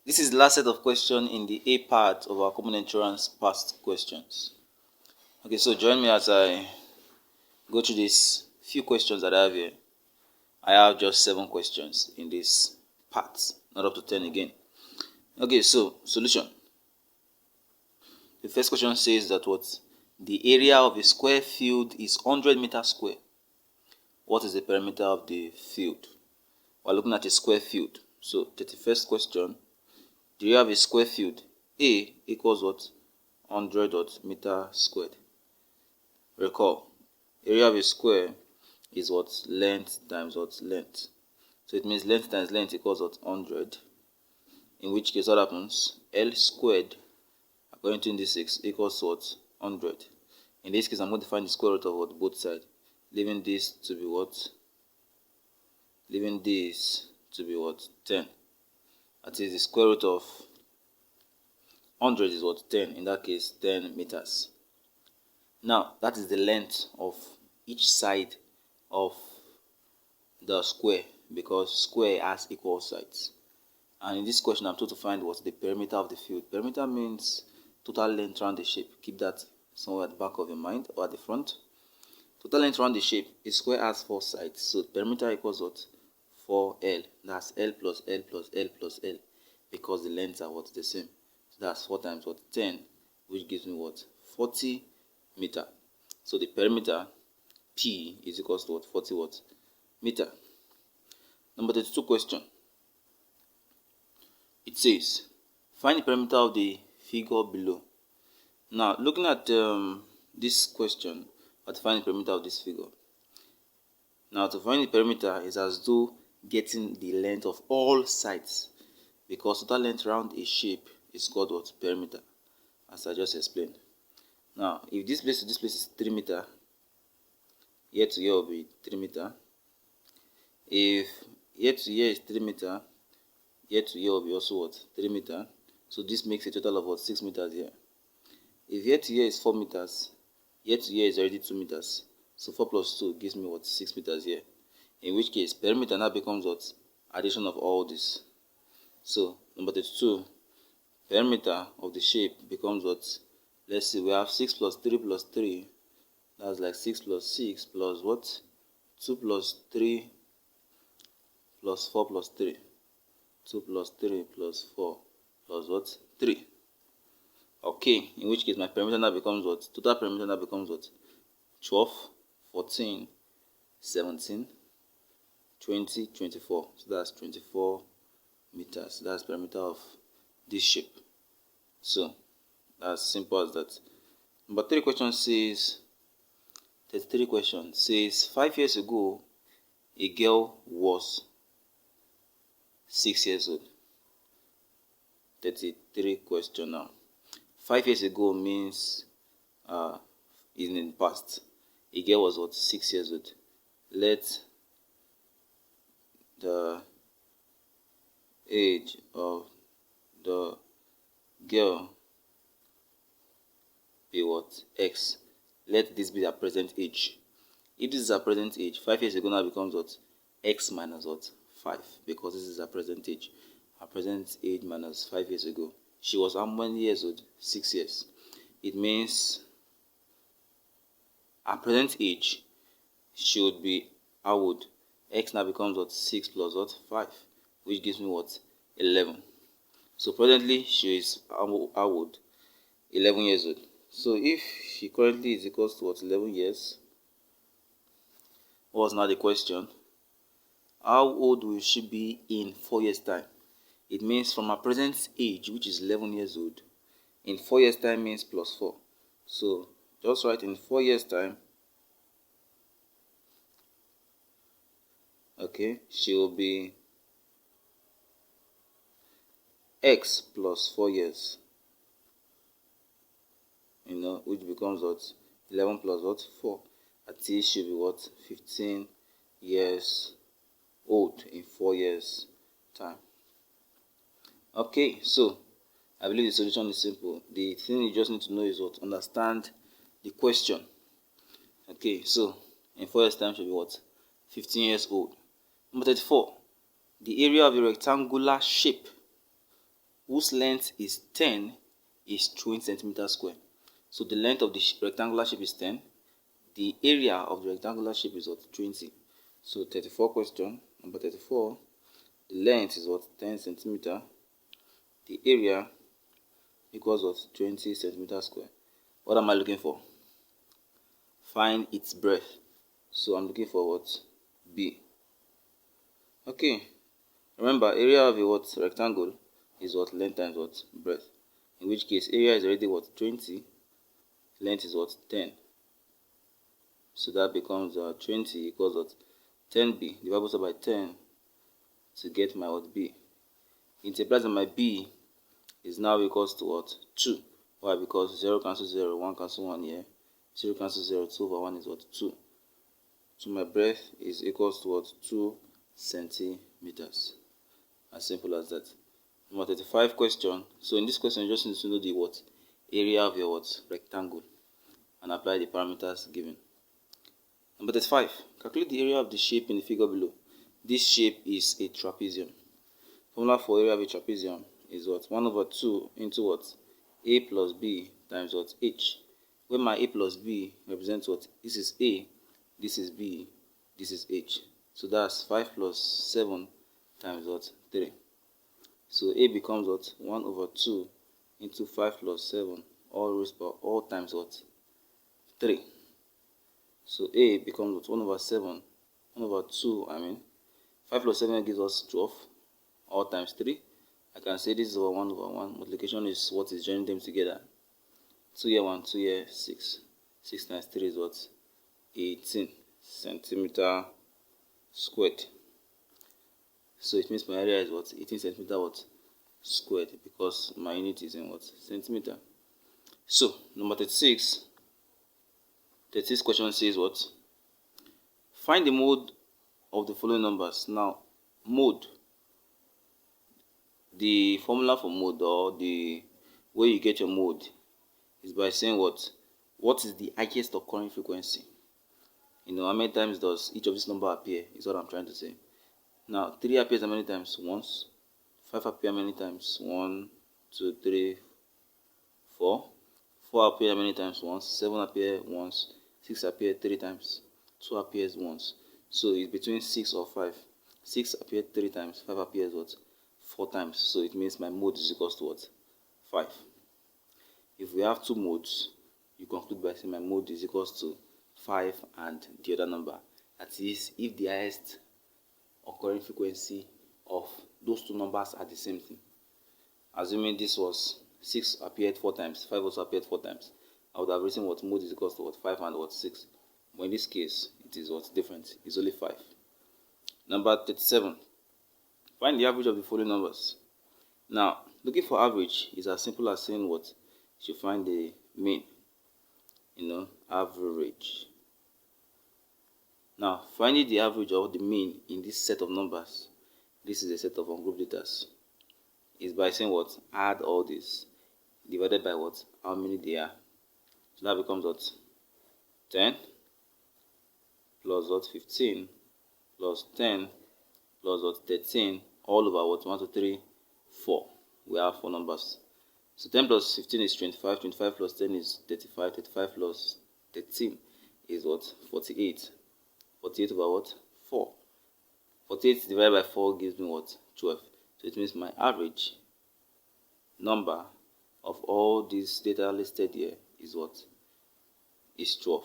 This is the last set of questions in the A part of our common entrance past questions. Okay, so join me as I go through these few questions that I have here. I have just 7 questions in this part, not up to 10 again. Okay, so solution. The first question says that what? The area of a square field is 100 meters square. What is the perimeter of the field? We're looking at a square field. So 31st question. Do you have a square field? A equals what? 100 meter squared. Recall, area of a square is what? Length times what? Length. So it means length times length equals what? 100. In which case what happens? L squared, according to this 6, equals what? 100. In this case, I'm going to find the square root of what? Both sides. Leaving this to be what? Leaving this to be what? 10. That is the square root of 100 is what? 10. In that case, 10 meters. Now, that is the length of each side of the square, because square has equal sides. And in this question, I'm told to find what's the perimeter of the field. Perimeter means total length around the shape. Keep that somewhere at the back of your mind or at the front. Total length around the shape. A square has 4 sides. So perimeter equals what? 4L. That's L plus L plus L plus L. Because the lengths are what? The same. So that's 4 times what? 10. Which gives me what? 40 meter. So the perimeter P is equals to what? 40 what? Meter. Number 32 question. It says, find the perimeter of the figure below. Now, looking at this question, to find the perimeter of this figure. Now, to find the perimeter is as though getting the length of all sides, because total length around a shape is called what? Perimeter, as I just explained. Now, if this place to this place is 3 meter, here to here will be 3 meter. If here to here is 3 meter, here to here will be also what? 3 meter. So this makes a total of what? 6 meters here. If here to here is 4 meters, here to here is already 2 meters. So 4 plus 2 gives me what? 6 meters here. In which case, perimeter now becomes what? Addition of all this. So number 32, perimeter of the shape becomes what? Let's see, we have 6 plus 3 plus 3. That's like 6 plus 6 plus what? 2 plus 3 plus 4 plus 3. 2 plus 3 plus 4 plus what? 3. Okay, in which case my perimeter now becomes what? Total perimeter now becomes what? 12, 14, 17, 20, 24. So that's 24 meters. That's perimeter of this shape. So that's simple as that. Number 3 question says, 33 question says, 5 years ago, a girl was 6 years old. 33 question now. 5 years ago means in the past. A girl was what? 6 years old. Let the age of the girl be what? X. Let this be the present age. If this is a present age, 5 years ago now becomes what? X minus what? 5, because this is a present age. Her present age minus 5 years ago. She was how many years old? 6 years. It means her present age should be how old? X now becomes what? 6 plus what? 5, which gives me what? 11. So presently she is how old? 11 years old. So if she currently is equals to what? 11 years. What was now the question? How old will she be in 4 years time? It means from her present age, which is 11 years old, in 4 years time means plus 4. So just write in 4 years time, okay, she will be X plus 4 years, which becomes what? 11 plus what? 4. At least she'll be what? 15 years old in 4 years time. Okay, so I believe the solution is simple. The thing you just need to know is what? Understand the question. Okay, so in 4 years time she'll be what? 15 years old. Number 34. The area of a rectangular shape whose length is 10 is 20 centimeters square. So the length of the rectangular shape is 10. The area of the rectangular shape is what? 20. So 34 question, number 34, the length is what? 10 centimeter. The area equals what? 20 centimeters square. What am I looking for? Find its breadth. So I'm looking for what? B. Okay. Remember, area of a what? Rectangle is what? Length times what? Breadth. In which case, area is already what? 20. Length is what? 10. So that becomes 20 equals what? 10b divided by 10 to get my what? B. It implies that my B is now equals to what? 2. Why? Because 0 cancels 0, 1 cancels 1 here. 0 cancels 0, 2 over 1 is what? 2. So my breadth is equals to what? 2 centimeters. As simple as that. Number 35 question. So in this question, you just need to know the what? Area of your what? Rectangle. And apply the parameters given. Number 35. Calculate the area of the shape in the figure below. This shape is a trapezium. Formula for area of a trapezium is what? 1 over 2 into what? A plus B times what? H. Where my A plus B represents what? This is A, this is B, this is H. So that's 5 plus 7 times what? 3. So A becomes what? 1 over 2 into 5 plus 7 all times what? 3. So A becomes what? 1 over 7, 1 over 2, 5 plus 7 gives us 12, all times 3. I can say this is over 1 over 1. Multiplication is what is joining them together. 2 here 1, 2 here 6. 6 times 3 is what? 18 centimeter squared. So it means my area is what? 18 centimeter what? Squared, because my unit is in what? Centimeter. So number 36. 36 question says what? Find the mode of the following numbers. Now, mode, the formula for mode, or the way you get your mode, is by saying what? What is the highest occurring frequency? You know, how many times does each of these numbers appear, is what I'm trying to say. Now, 3 appears how many times? Once. 5 appear how many times? 1, 2, 3, 4. 4 appear how many times? Once. 7 appear once. 6 appear 3 times. 2 appears once. So it's between 6 or 5. 6 appears 3 times. 5 appears what? 4 times. So it means my mode is equals to what? 5. If we have 2 modes, you conclude by saying my mode is equals to 5 and the other number. That is, if the highest occurring frequency of those 2 numbers are the same thing. Assuming this was 6 appeared 4 times, 5 also appeared 4 times, I would have written what? Mode is equals to what? 5 and what? 6. But in this case, it is what's different. It's only 5. Number 37. Find the average of the following numbers. Now, looking for average is as simple as saying what? You should find the mean. Average. Now, finding the average or the mean in this set of numbers, this is a set of ungrouped data, is by saying what? Add all this divided by what? How many they are. So that becomes what? 10 plus what? 15 plus 10 plus what? 13 all over what? 1, 2, 3, 4. We have 4 numbers. So 10 plus 15 is 25. 25 plus 10 is 35. 35 plus 13 is what? 48. 48 over what? 4. 48 divided by 4 gives me what? 12. So it means my average number of all these data listed here is what? Is 12.